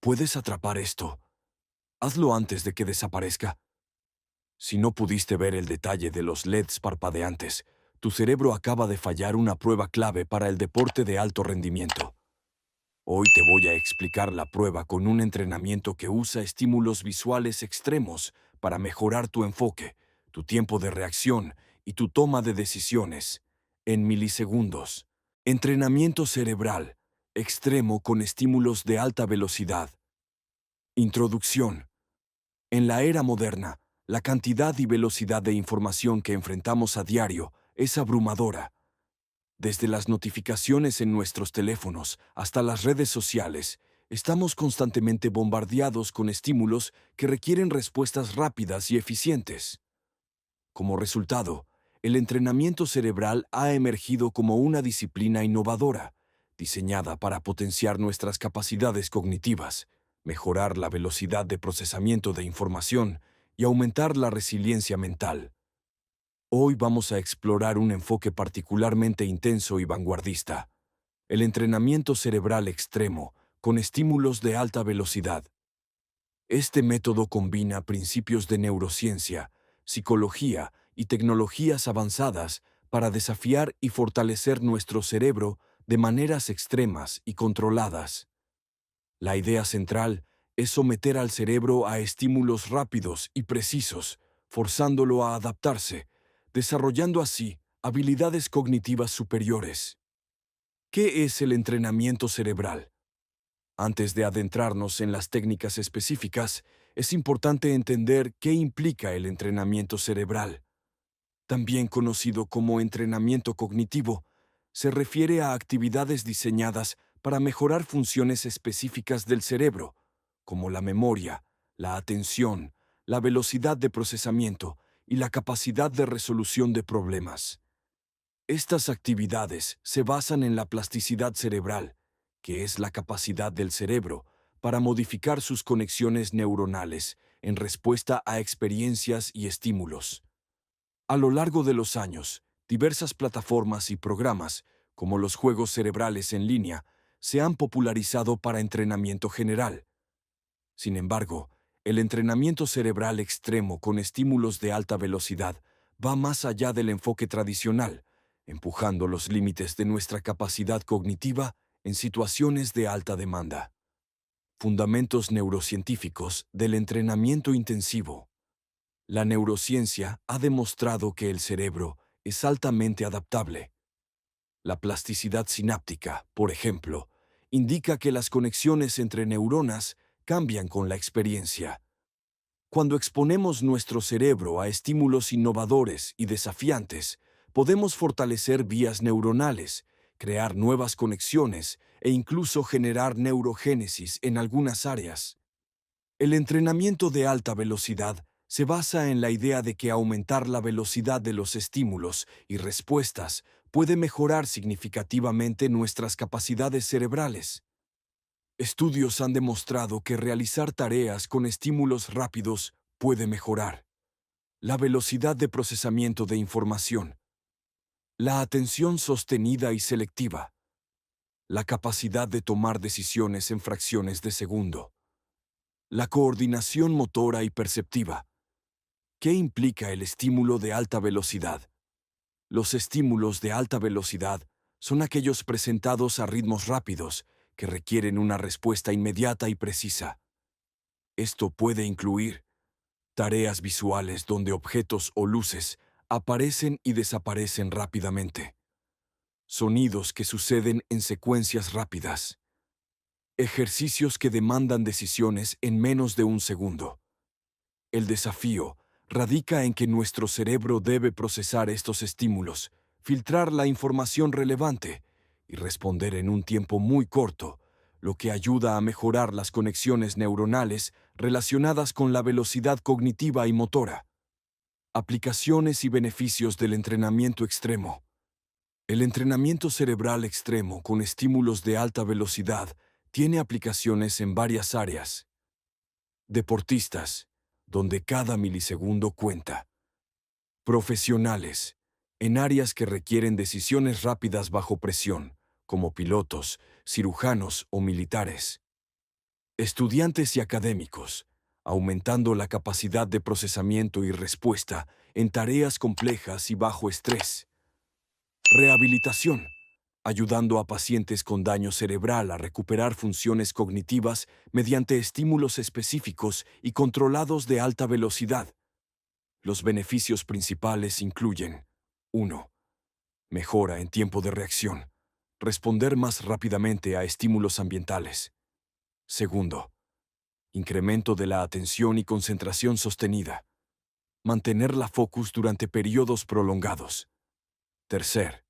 Puedes atrapar esto. Hazlo antes de que desaparezca. Si no pudiste ver el detalle de los LEDs parpadeantes, tu cerebro acaba de fallar una prueba clave para el deporte de alto rendimiento. Hoy te voy a explicar la prueba con un entrenamiento que usa estímulos visuales extremos para mejorar tu enfoque, tu tiempo de reacción y tu toma de decisiones en milisegundos. Entrenamiento cerebral extremo con estímulos de alta velocidad. Introducción. En la era moderna, la cantidad y velocidad de información que enfrentamos a diario es abrumadora. Desde las notificaciones en nuestros teléfonos hasta las redes sociales, estamos constantemente bombardeados con estímulos que requieren respuestas rápidas y eficientes. Como resultado, el entrenamiento cerebral ha emergido como una disciplina innovadora, diseñada para potenciar nuestras capacidades cognitivas, mejorar la velocidad de procesamiento de información y aumentar la resiliencia mental. Hoy vamos a explorar un enfoque particularmente intenso y vanguardista: el entrenamiento cerebral extremo, con estímulos de alta velocidad. Este método combina principios de neurociencia, psicología y tecnologías avanzadas para desafiar y fortalecer nuestro cerebro de maneras extremas y controladas. La idea central es someter al cerebro a estímulos rápidos y precisos, forzándolo a adaptarse, desarrollando así habilidades cognitivas superiores. ¿Qué es el entrenamiento cerebral? Antes de adentrarnos en las técnicas específicas, es importante entender qué implica el entrenamiento cerebral. También conocido como entrenamiento cognitivo, se refiere a actividades diseñadas para mejorar funciones específicas del cerebro, como la memoria, la atención, la velocidad de procesamiento y la capacidad de resolución de problemas. Estas actividades se basan en la plasticidad cerebral, que es la capacidad del cerebro para modificar sus conexiones neuronales en respuesta a experiencias y estímulos. A lo largo de los años, diversas plataformas y programas, como los juegos cerebrales en línea, se han popularizado para entrenamiento general. Sin embargo, el entrenamiento cerebral extremo con estímulos de alta velocidad va más allá del enfoque tradicional, empujando los límites de nuestra capacidad cognitiva en situaciones de alta demanda. Fundamentos neurocientíficos del entrenamiento intensivo. La neurociencia ha demostrado que el cerebro es altamente adaptable. La plasticidad sináptica, por ejemplo, indica que las conexiones entre neuronas cambian con la experiencia. Cuando exponemos nuestro cerebro a estímulos innovadores y desafiantes, podemos fortalecer vías neuronales, crear nuevas conexiones e incluso generar neurogénesis en algunas áreas. El entrenamiento de alta velocidad se basa en la idea de que aumentar la velocidad de los estímulos y respuestas puede mejorar significativamente nuestras capacidades cerebrales. Estudios han demostrado que realizar tareas con estímulos rápidos puede mejorar la velocidad de procesamiento de información, la atención sostenida y selectiva, la capacidad de tomar decisiones en fracciones de segundo, la coordinación motora y perceptiva. ¿Qué implica el estímulo de alta velocidad? Los estímulos de alta velocidad son aquellos presentados a ritmos rápidos que requieren una respuesta inmediata y precisa. Esto puede incluir tareas visuales donde objetos o luces aparecen y desaparecen rápidamente, sonidos que suceden en secuencias rápidas, ejercicios que demandan decisiones en menos de un segundo. El desafío radica en que nuestro cerebro debe procesar estos estímulos, filtrar la información relevante y responder en un tiempo muy corto, lo que ayuda a mejorar las conexiones neuronales relacionadas con la velocidad cognitiva y motora. Aplicaciones y beneficios del entrenamiento extremo. El entrenamiento cerebral extremo con estímulos de alta velocidad tiene aplicaciones en varias áreas. Deportistas, donde cada milisegundo cuenta. Profesionales, en áreas que requieren decisiones rápidas bajo presión, como pilotos, cirujanos o militares. Estudiantes y académicos, aumentando la capacidad de procesamiento y respuesta en tareas complejas y bajo estrés. Rehabilitación, ayudando a pacientes con daño cerebral a recuperar funciones cognitivas mediante estímulos específicos y controlados de alta velocidad. Los beneficios principales incluyen: 1. Mejora en tiempo de reacción. Responder más rápidamente a estímulos ambientales. Segundo, incremento de la atención y concentración sostenida. Mantener la focus durante periodos prolongados. Tercer,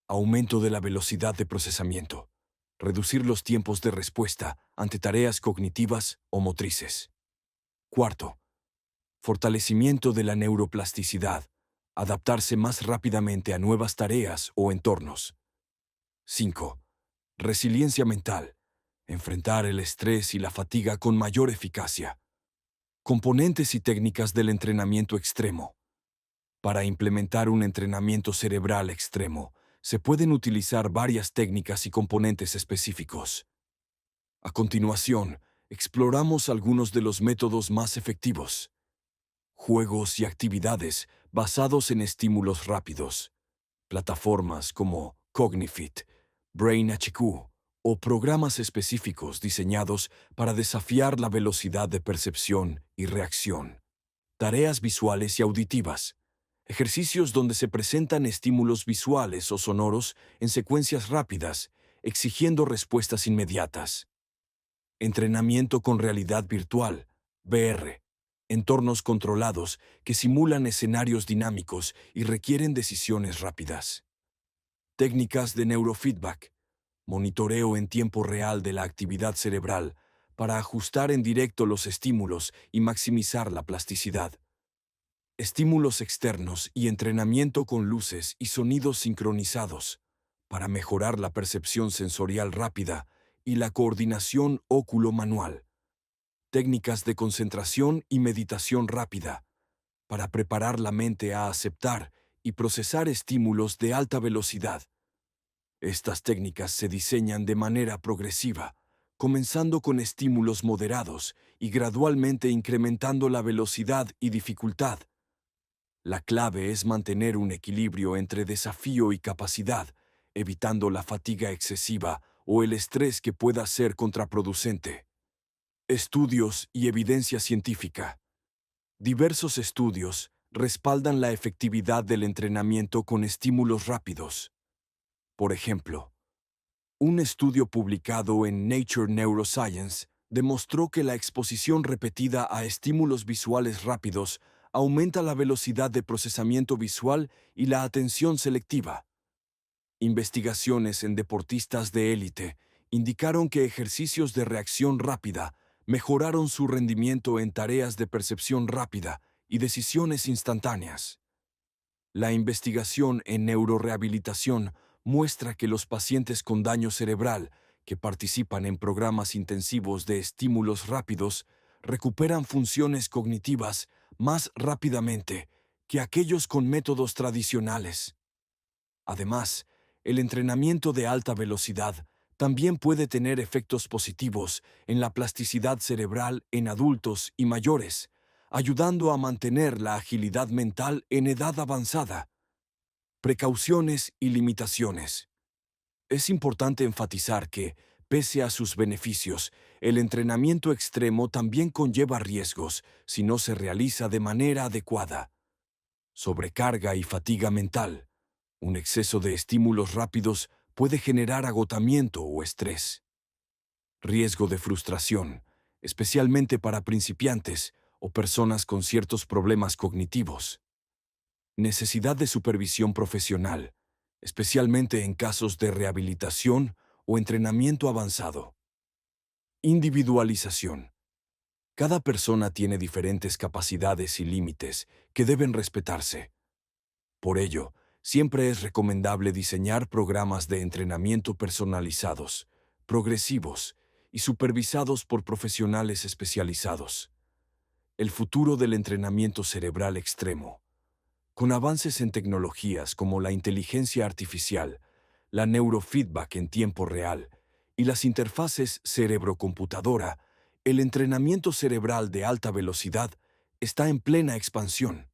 aumento de la velocidad de procesamiento. Reducir los tiempos de respuesta ante tareas cognitivas o motrices. Cuarto, fortalecimiento de la neuroplasticidad. Adaptarse más rápidamente a nuevas tareas o entornos. 5. Resiliencia mental. Enfrentar el estrés y la fatiga con mayor eficacia. Componentes y técnicas del entrenamiento extremo. Para implementar un entrenamiento cerebral extremo, se pueden utilizar varias técnicas y componentes específicos. A continuación, exploramos algunos de los métodos más efectivos. Juegos y actividades basados en estímulos rápidos. Plataformas como Cognifit, BrainHQ o programas específicos diseñados para desafiar la velocidad de percepción y reacción. Tareas visuales y auditivas. Ejercicios donde se presentan estímulos visuales o sonoros en secuencias rápidas, exigiendo respuestas inmediatas. Entrenamiento con realidad virtual, VR. Entornos controlados que simulan escenarios dinámicos y requieren decisiones rápidas. Técnicas de neurofeedback. Monitoreo en tiempo real de la actividad cerebral para ajustar en directo los estímulos y maximizar la plasticidad. Estímulos externos y entrenamiento con luces y sonidos sincronizados para mejorar la percepción sensorial rápida y la coordinación óculo-manual. Técnicas de concentración y meditación rápida para preparar la mente a aceptar y procesar estímulos de alta velocidad. Estas técnicas se diseñan de manera progresiva, comenzando con estímulos moderados y gradualmente incrementando la velocidad y dificultad. La clave es mantener un equilibrio entre desafío y capacidad, evitando la fatiga excesiva o el estrés que pueda ser contraproducente. Estudios y evidencia científica. Diversos estudios respaldan la efectividad del entrenamiento con estímulos rápidos. Por ejemplo, un estudio publicado en Nature Neuroscience demostró que la exposición repetida a estímulos visuales rápidos aumenta la velocidad de procesamiento visual y la atención selectiva. Investigaciones en deportistas de élite indicaron que ejercicios de reacción rápida mejoraron su rendimiento en tareas de percepción rápida y decisiones instantáneas. La investigación en neurorehabilitación muestra que los pacientes con daño cerebral que participan en programas intensivos de estímulos rápidos recuperan funciones cognitivas más rápidamente que aquellos con métodos tradicionales. Además, el entrenamiento de alta velocidad también puede tener efectos positivos en la plasticidad cerebral en adultos y mayores, ayudando a mantener la agilidad mental en edad avanzada. Precauciones y limitaciones. Es importante enfatizar que, pese a sus beneficios, el entrenamiento extremo también conlleva riesgos si no se realiza de manera adecuada. Sobrecarga y fatiga mental. Un exceso de estímulos rápidos puede generar agotamiento o estrés. Riesgo de frustración, especialmente para principiantes o personas con ciertos problemas cognitivos. Necesidad de supervisión profesional, especialmente en casos de rehabilitación o entrenamiento avanzado. Individualización. Cada persona tiene diferentes capacidades y límites que deben respetarse. Por ello, siempre es recomendable diseñar programas de entrenamiento personalizados, progresivos y supervisados por profesionales especializados. El futuro del entrenamiento cerebral extremo. Con avances en tecnologías como la inteligencia artificial, la neurofeedback en tiempo real y las interfaces cerebro-computadora, el entrenamiento cerebral de alta velocidad está en plena expansión.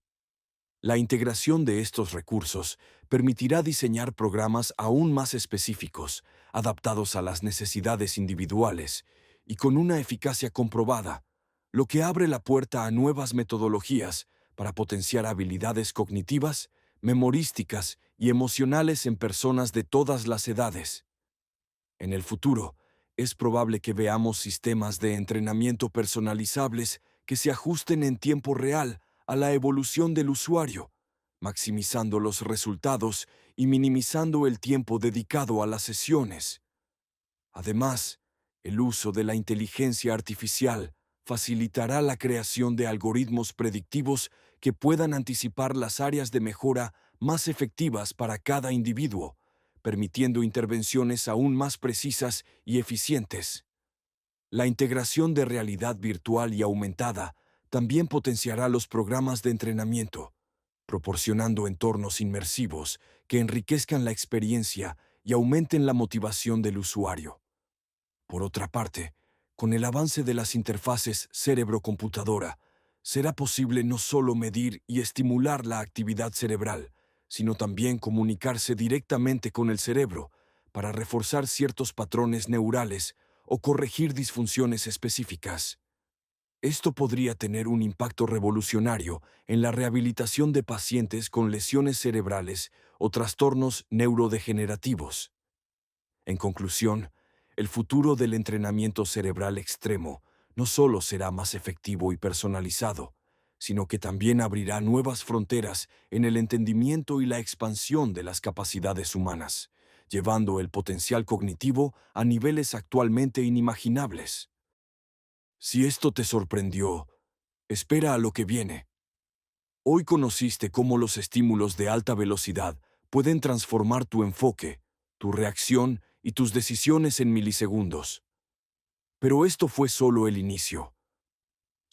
La integración de estos recursos permitirá diseñar programas aún más específicos, adaptados a las necesidades individuales y con una eficacia comprobada, lo que abre la puerta a nuevas metodologías para potenciar habilidades cognitivas, memorísticas y emocionales en personas de todas las edades. En el futuro, es probable que veamos sistemas de entrenamiento personalizables que se ajusten en tiempo real a la evolución del usuario, maximizando los resultados y minimizando el tiempo dedicado a las sesiones. Además, el uso de la inteligencia artificial facilitará la creación de algoritmos predictivos que puedan anticipar las áreas de mejora más efectivas para cada individuo, permitiendo intervenciones aún más precisas y eficientes. La integración de realidad virtual y aumentada también potenciará los programas de entrenamiento, proporcionando entornos inmersivos que enriquezcan la experiencia y aumenten la motivación del usuario. Por otra parte, con el avance de las interfaces cerebro-computadora, será posible no solo medir y estimular la actividad cerebral, sino también comunicarse directamente con el cerebro para reforzar ciertos patrones neurales o corregir disfunciones específicas. Esto podría tener un impacto revolucionario en la rehabilitación de pacientes con lesiones cerebrales o trastornos neurodegenerativos. En conclusión, el futuro del entrenamiento cerebral extremo no solo será más efectivo y personalizado, sino que también abrirá nuevas fronteras en el entendimiento y la expansión de las capacidades humanas, llevando el potencial cognitivo a niveles actualmente inimaginables. Si esto te sorprendió, espera a lo que viene. Hoy conociste cómo los estímulos de alta velocidad pueden transformar tu enfoque, tu reacción y tus decisiones en milisegundos. Pero esto fue solo el inicio.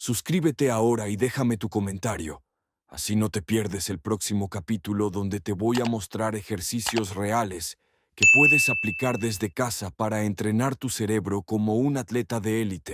Suscríbete ahora y déjame tu comentario. Así no te pierdes el próximo capítulo donde te voy a mostrar ejercicios reales que puedes aplicar desde casa para entrenar tu cerebro como un atleta de élite.